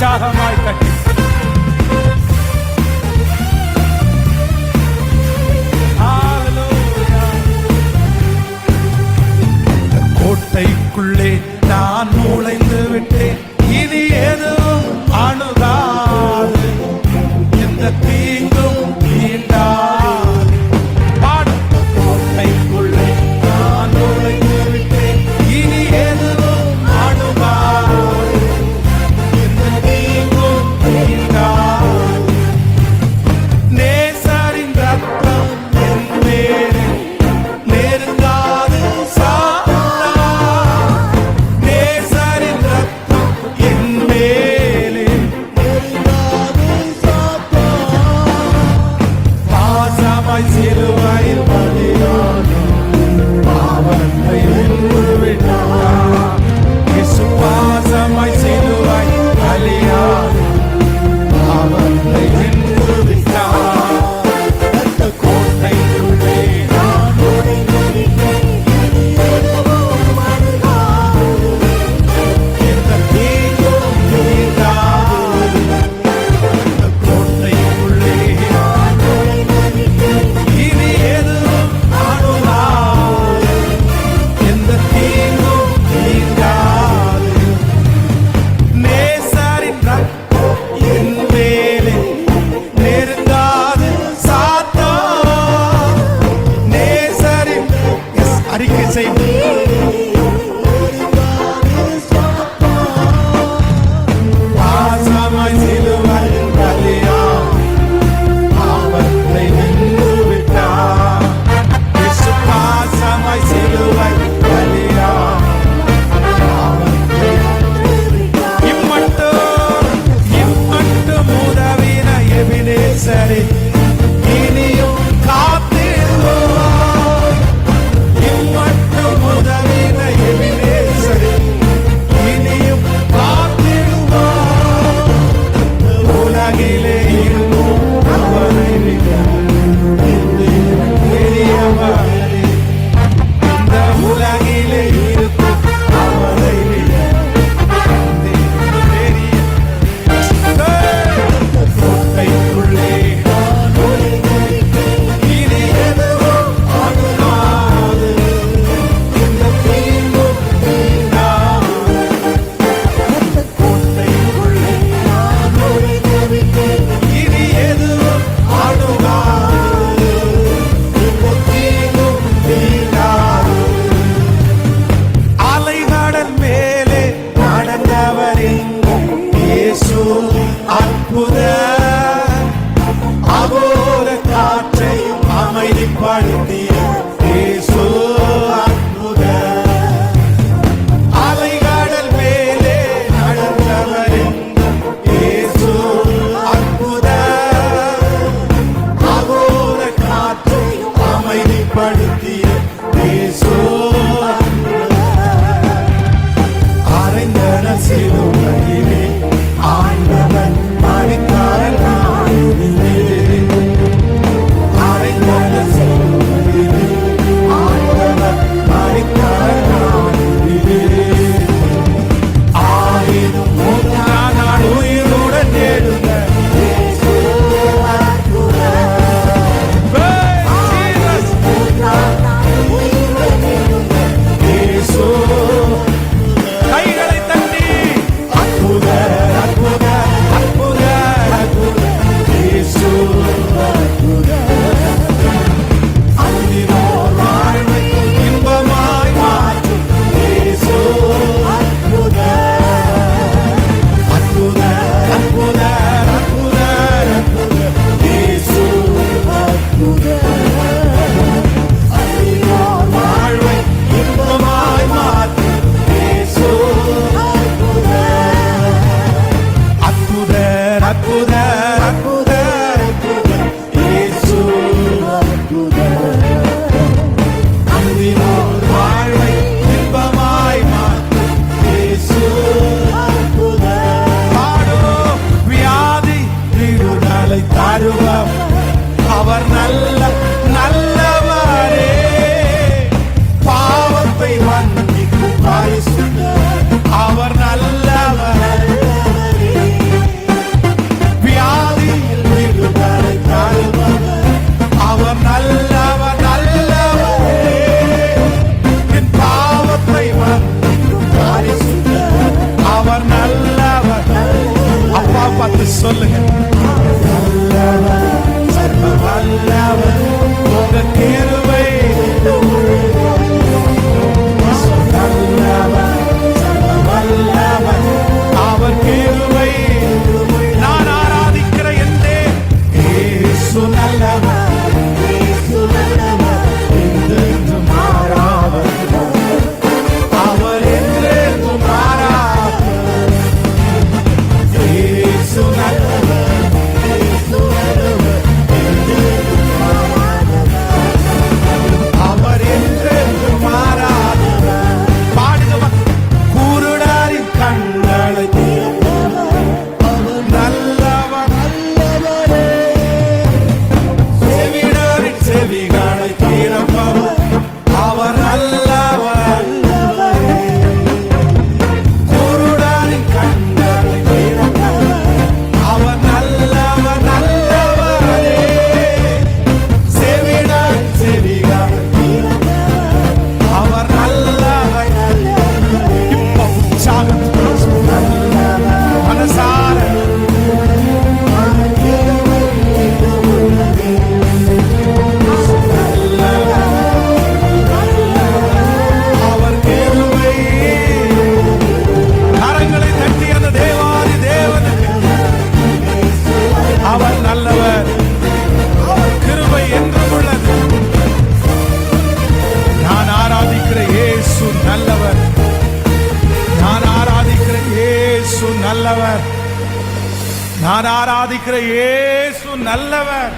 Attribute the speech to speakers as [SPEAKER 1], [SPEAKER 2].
[SPEAKER 1] உற்சாகமாய் தட்டி கோட்டைக்குள்ளே நான் நுழைந்து விட்டேன், இனி எதுவும் அணுகாது, எந்த தீங்கும் தீண்டாது. கோட்டைக்குள்ளே நான் நுழைந்து விட்டேன், இனி எதுவும் அணுகாது, எந்த தீங்கும் தீண்டாது. நேசரின் ரத்தம் என் மேலே நெருங்காது, சிலுவையில் பலியாக பாவத்தை வென்று விட்டார். இயேசு பாசமாய் சிலுவை பலியாக பாவத்தை வென்று விட்டார். அந்த கோட்டைக்குள்ளே நான் நுழைந்திருக்கிறேன், எந்த தீங்கும் தீண்டாது. அந்த கோட்டைக்குள்ளே நான் நுழைந்திருக்கிறேன், இனி எதுவும் அணுகாது, எந்த தீங்கும் தீண்டாது. நேசரின் ரத்தம் என் மேலே நெருங்காது, சாத்தான் நேசரின் அறிக்கை செய்து பாசமாய் சிலுவையில் பலியாக பாவத்தை வென்று விட்டார். இயேசு பாசமாய் சிலுவை பலியாக பாவத்தை வென்று விட்டார். இம்மட்டும் உதவின எபினேசரே, இனியும் காத்திடுவோம். இம்மட்டும் உதவின எபினேசரே, இனியும் காத்திடுவோம். உலகிலே இருக்கும் அவரை விட பெரியவரே, இந்த உலகிலே இருக்கும் அவரை விட பெரிய. கோட்டைக்குள்ளே இனி எதுவும் அணுகாது, எந்த தீங்கும் தீண்டாது. கோட்டைக்குள்ளே இனி எதுவும் அணுகாது, எந்த தீங்கும் தீண்டாது. அலைகடல் மேலே நடந்தவர் எங்கும் இயேசு அற்புதர். அகோர காற்றையும் அமைதிப்படுத்திய இயேசு அற்புதர். அலைகடல் மேலே நடந்தவர் எங்கும் இயேசு அற்புதர். அகோர காற்றையும் அமைதிப்படுத்திய இயேசு அற்புதர். அறைந்தன சிலுவையிலே ஆண்டவன் மரித்தார், அறைந்தன சிலுவையிலே நல்லவர். நான் ஆராதிக்கிற இயேசு நல்லவர்.